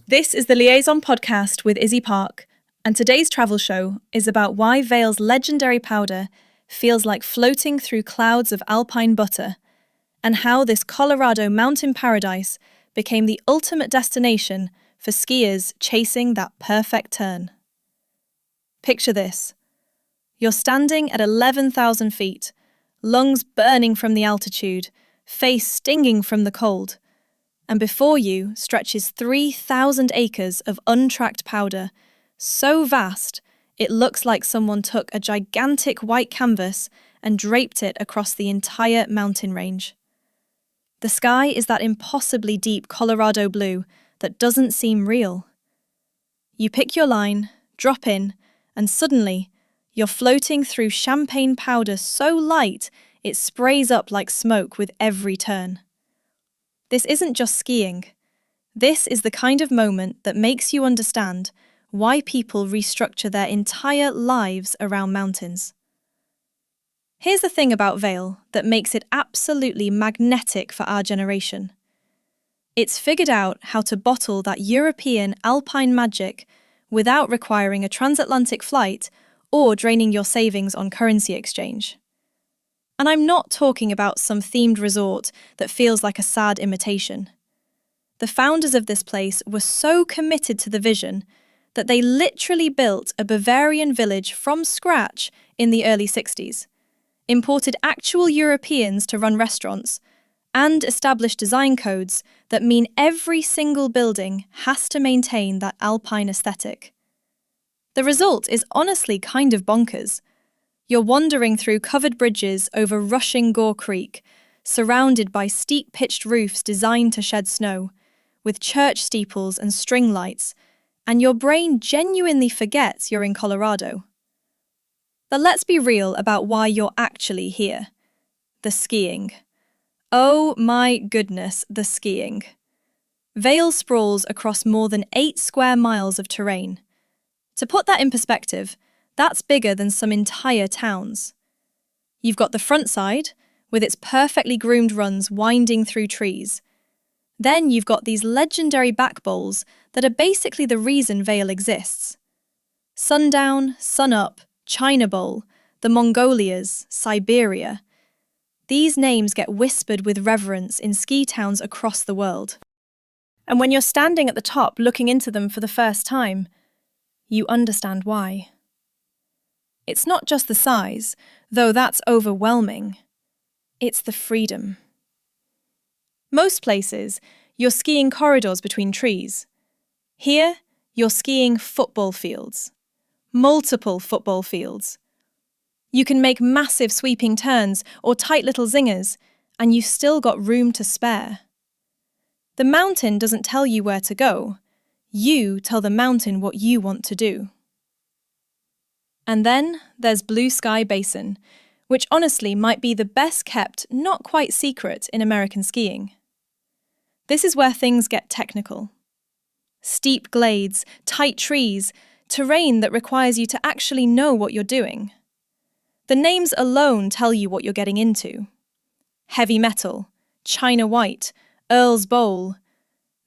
This is the Liaison podcast with Izzy Park, and today's travel show is about why Vail's legendary powder feels like floating through clouds of Alpine butter, and how this Colorado mountain paradise became the ultimate destination for skiers chasing that perfect turn. Picture this. You're standing at 11,000 feet, lungs burning from the altitude, face stinging from the cold, and before you stretches 3,000 acres of untracked powder, so vast it looks like someone took a gigantic white canvas and draped it across the entire mountain range. The sky is that impossibly deep Colorado blue that doesn't seem real. You pick your line, drop in, and suddenly you're floating through champagne powder so light it sprays up like smoke with every turn. This isn't just skiing. This is the kind of moment that makes you understand why people restructure their entire lives around mountains. Here's the thing about Vail that makes it absolutely magnetic for our generation. It's figured out how to bottle that European Alpine magic without requiring a transatlantic flight or draining your savings on currency exchange. And I'm not talking about some themed resort that feels like a sad imitation. The founders of this place were so committed to the vision that they literally built a Bavarian village from scratch in the early 60s, imported actual Europeans to run restaurants, and established design codes that mean every single building has to maintain that Alpine aesthetic. The result is honestly kind of bonkers. You're wandering through covered bridges over rushing Gore Creek, surrounded by steep pitched roofs designed to shed snow, with church steeples and string lights, and your brain genuinely forgets you're in Colorado. But let's be real about why you're actually here. The skiing. Oh my goodness, the skiing. Vail sprawls across more than 8 square miles of terrain. To put that in perspective, that's bigger than some entire towns. You've got the front side, with its perfectly groomed runs winding through trees. Then you've got these legendary back bowls that are basically the reason Vail exists. Sundown, Sunup, China Bowl, the Mongolias, Siberia. These names get whispered with reverence in ski towns across the world. And when you're standing at the top looking into them for the first time, you understand why. It's not just the size, though that's overwhelming. It's the freedom. Most places, you're skiing corridors between trees. Here, you're skiing football fields. Multiple football fields. You can make massive sweeping turns or tight little zingers, and you've still got room to spare. The mountain doesn't tell you where to go. You tell the mountain what you want to do. And then there's Blue Sky Basin, which honestly might be the best kept, not quite secret in American skiing. This is where things get technical. Steep glades, tight trees, terrain that requires you to actually know what you're doing. The names alone tell you what you're getting into. Heavy metal, China White, Earl's Bowl.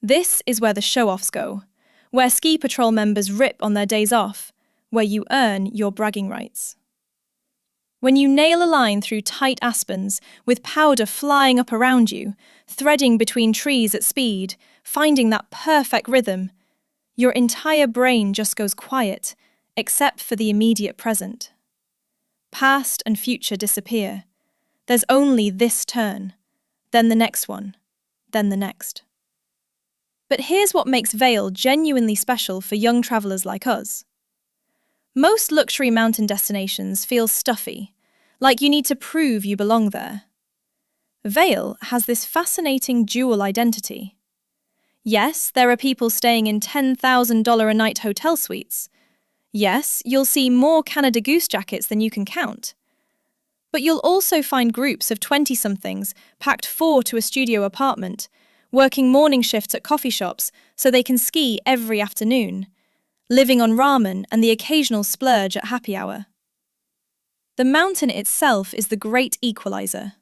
This is where the show-offs go, where ski patrol members rip on their days off, where you earn your bragging rights. When you nail a line through tight aspens, with powder flying up around you, threading between trees at speed, finding that perfect rhythm, your entire brain just goes quiet, except for the immediate present. Past and future disappear. There's only this turn, then the next one, then the next. But here's what makes Vail genuinely special for young travellers like us. Most luxury mountain destinations feel stuffy, like you need to prove you belong there. Vail has this fascinating dual identity. Yes, there are people staying in $10,000 a night hotel suites. Yes, you'll see more Canada Goose jackets than you can count. But you'll also find groups of 20-somethings packed 4 to a studio apartment, working morning shifts at coffee shops so they can ski every afternoon, living on ramen and the occasional splurge at happy hour. The mountain itself is the great equalizer.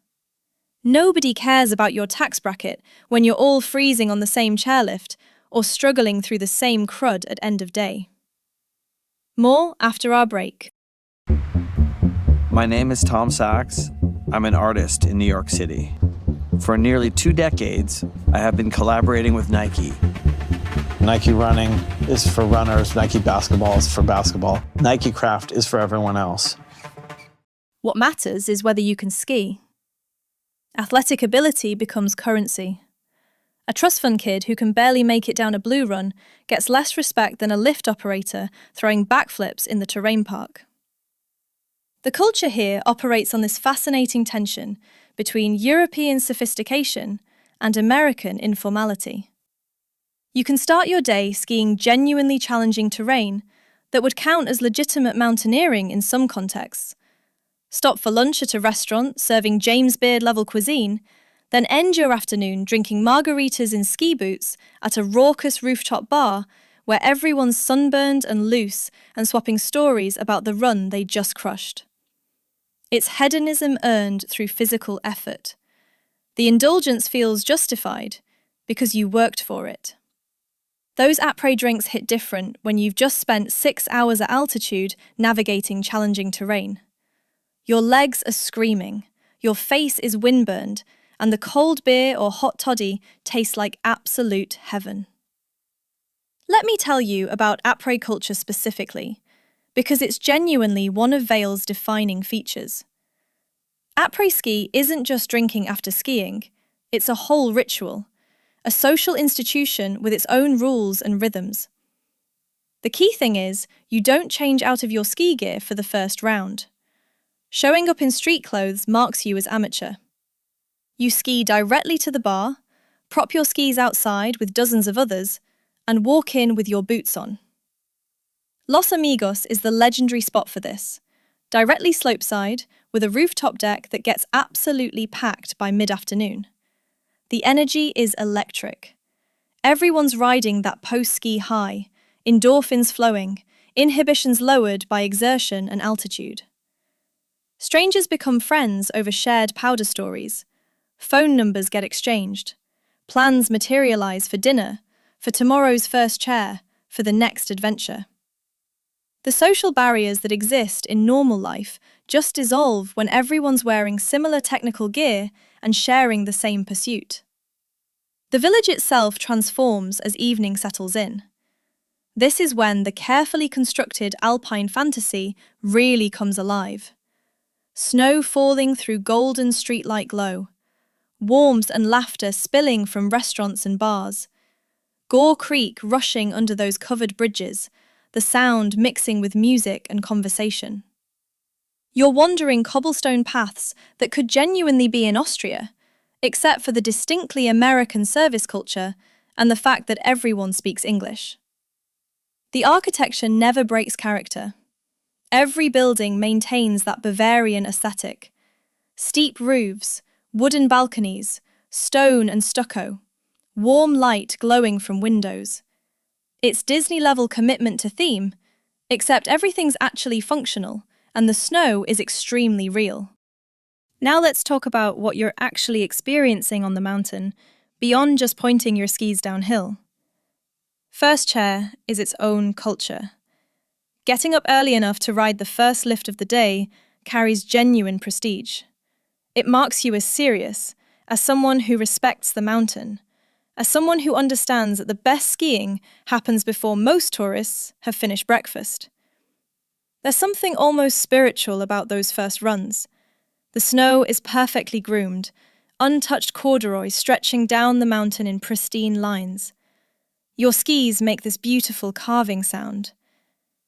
Nobody cares about your tax bracket when you're all freezing on the same chairlift, or struggling through the same crud at end of day. More after our break. My name is Tom Sachs. I'm an artist in New York City. For nearly 2 decades, I have been collaborating with Nike. Nike running is for runners, Nike basketball is for basketball. Nike craft is for everyone else. What matters is whether you can ski. Athletic ability becomes currency. A trust fund kid who can barely make it down a blue run gets less respect than a lift operator throwing backflips in the terrain park. The culture here operates on this fascinating tension between European sophistication and American informality. You can start your day skiing genuinely challenging terrain that would count as legitimate mountaineering in some contexts, stop for lunch at a restaurant serving James Beard-level cuisine, then end your afternoon drinking margaritas in ski boots at a raucous rooftop bar where everyone's sunburned and loose and swapping stories about the run they just crushed. It's hedonism earned through physical effort. The indulgence feels justified because you worked for it. Those après drinks hit different when you've just spent 6 hours at altitude navigating challenging terrain. Your legs are screaming, your face is windburned, and the cold beer or hot toddy tastes like absolute heaven. Let me tell you about après culture specifically, because it's genuinely one of Vail's defining features. Après ski isn't just drinking after skiing, it's a whole ritual, a social institution with its own rules and rhythms. The key thing is, you don't change out of your ski gear for the first round. Showing up in street clothes marks you as amateur. You ski directly to the bar, prop your skis outside with dozens of others, and walk in with your boots on. Los Amigos is the legendary spot for this, directly slopeside with a rooftop deck that gets absolutely packed by mid-afternoon. The energy is electric. Everyone's riding that post-ski high, endorphins flowing, inhibitions lowered by exertion and altitude. Strangers become friends over shared powder stories. Phone numbers get exchanged. Plans materialize for dinner, for tomorrow's first chair, for the next adventure. The social barriers that exist in normal life just dissolve when everyone's wearing similar technical gear and sharing the same pursuit. The village itself transforms as evening settles in. This is when the carefully constructed Alpine fantasy really comes alive. Snow falling through golden streetlight glow, warmth and laughter spilling from restaurants and bars, Gore Creek rushing under those covered bridges, the sound mixing with music and conversation. You're wandering cobblestone paths that could genuinely be in Austria, except for the distinctly American service culture and the fact that everyone speaks English. The architecture never breaks character. Every building maintains that Bavarian aesthetic. Steep roofs, wooden balconies, stone and stucco, warm light glowing from windows. It's Disney-level commitment to theme, except everything's actually functional, and the snow is extremely real. Now let's talk about what you're actually experiencing on the mountain, beyond just pointing your skis downhill. First chair is its own culture. Getting up early enough to ride the first lift of the day carries genuine prestige. It marks you as serious, as someone who respects the mountain, as someone who understands that the best skiing happens before most tourists have finished breakfast. There's something almost spiritual about those first runs. The snow is perfectly groomed, untouched corduroy stretching down the mountain in pristine lines. Your skis make this beautiful carving sound.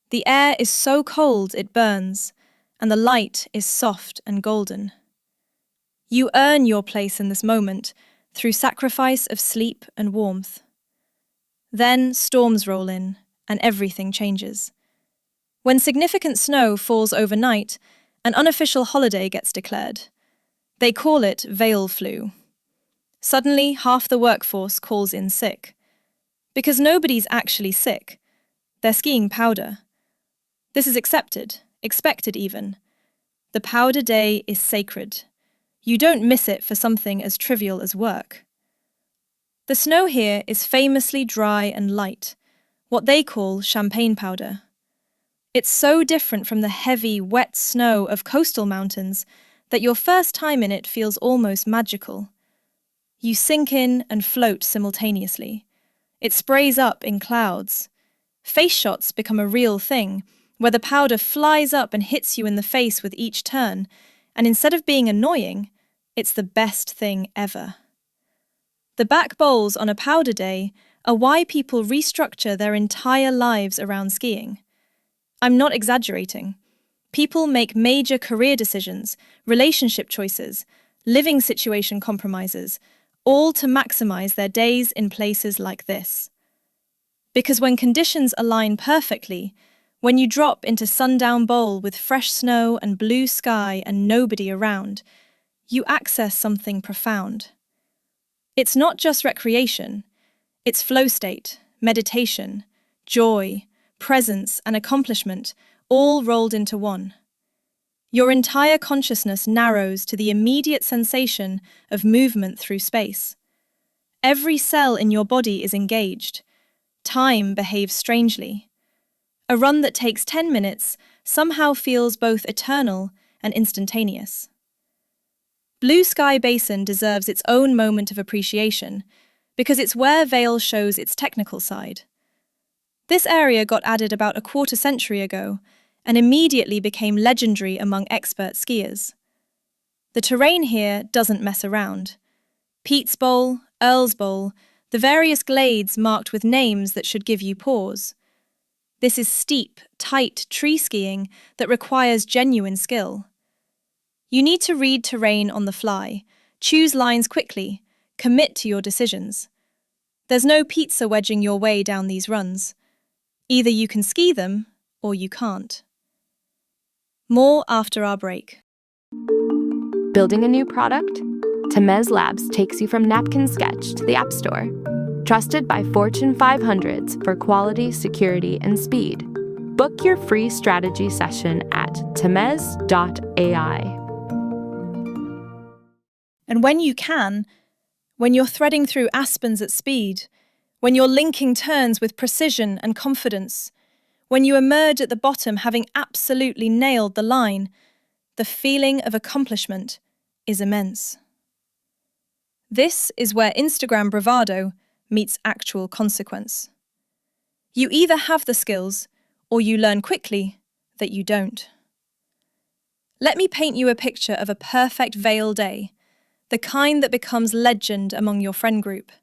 The air is so cold it burns, and the light is soft and golden. You earn your place in this moment through sacrifice of sleep and warmth. Then storms roll in, and everything changes. When significant snow falls overnight, an unofficial holiday gets declared. They call it Vail flu. Suddenly, half the workforce calls in sick. Because nobody's actually sick. They're skiing powder. This is accepted, expected even. The powder day is sacred. You don't miss it for something as trivial as work. The snow here is famously dry and light, what they call champagne powder. It's so different from the heavy, wet snow of coastal mountains that your first time in it feels almost magical. You sink in and float simultaneously. It sprays up in clouds. Face shots become a real thing, where the powder flies up and hits you in the face with each turn, and instead of being annoying, it's the best thing ever. The back bowls on a powder day are why people restructure their entire lives around skiing. I'm not exaggerating. People make major career decisions, relationship choices, living situation compromises, all to maximize their days in places like this. Because when conditions align perfectly, when you drop into Sundown Bowl with fresh snow and blue sky and nobody around, you access something profound. It's not just recreation, it's flow state, meditation, joy, presence, and accomplishment, all rolled into one. Your entire consciousness narrows to the immediate sensation of movement through space. Every cell in your body is engaged. Time behaves strangely. A run that takes 10 minutes somehow feels both eternal and instantaneous. Blue Sky Basin deserves its own moment of appreciation because it's where Vail shows its technical side. This area got added about a quarter century ago and immediately became legendary among expert skiers. The terrain here doesn't mess around. Pete's Bowl, Earl's Bowl, the various glades marked with names that should give you pause. This is steep, tight tree skiing that requires genuine skill. You need to read terrain on the fly, choose lines quickly, commit to your decisions. There's no pizza wedging your way down these runs. Either you can ski them, or you can't. More after our break. Building a new product? Temez Labs takes you from napkin sketch to the App Store. Trusted by Fortune 500s for quality, security, and speed. Book your free strategy session at temez.ai. And when you can, when you're threading through aspens at speed, when you're linking turns with precision and confidence, when you emerge at the bottom having absolutely nailed the line, the feeling of accomplishment is immense. This is where Instagram bravado meets actual consequence. You either have the skills, or you learn quickly that you don't. Let me paint you a picture of a perfect Vail day, the kind that becomes legend among your friend group.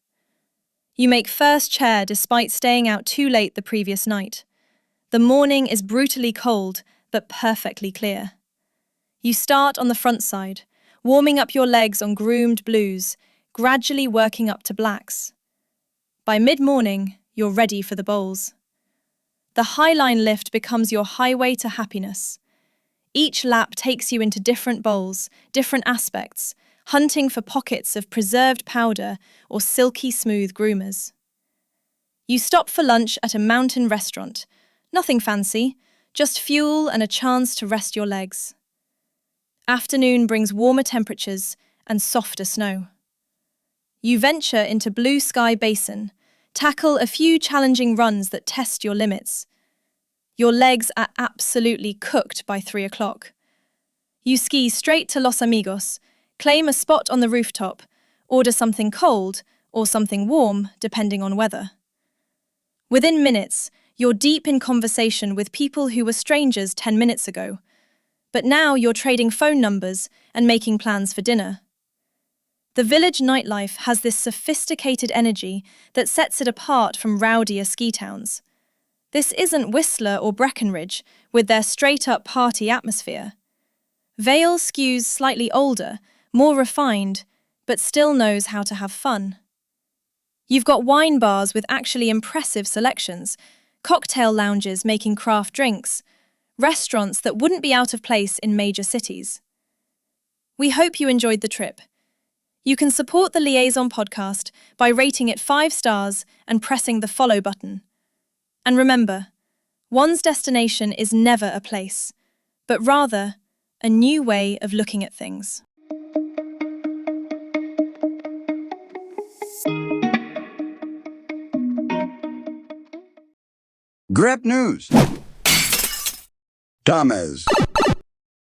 You make first chair despite staying out too late the previous night. The morning is brutally cold, but perfectly clear. You start on the front side, warming up your legs on groomed blues, gradually working up to blacks. By mid-morning, you're ready for the bowls. The highline lift becomes your highway to happiness. Each lap takes you into different bowls, different aspects, hunting for pockets of preserved powder or silky smooth groomers. You stop for lunch at a mountain restaurant. Nothing fancy, just fuel and a chance to rest your legs. Afternoon brings warmer temperatures and softer snow. You venture into Blue Sky Basin, tackle a few challenging runs that test your limits. Your legs are absolutely cooked by 3 o'clock. You ski straight to Los Amigos, claim a spot on the rooftop, order something cold or something warm, depending on weather. Within minutes, you're deep in conversation with people who were strangers 10 minutes ago, but now you're trading phone numbers and making plans for dinner. The village nightlife has this sophisticated energy that sets it apart from rowdier ski towns. This isn't Whistler or Breckenridge with their straight-up party atmosphere. Vail skews slightly older, more refined, but still knows how to have fun. You've got wine bars with actually impressive selections, cocktail lounges making craft drinks, restaurants that wouldn't be out of place in major cities. We hope you enjoyed the trip. You can support the Liaison podcast by rating it 5 stars and pressing the follow button. And remember, one's destination is never a place, but rather a new way of looking at things. Grab news. Thomas.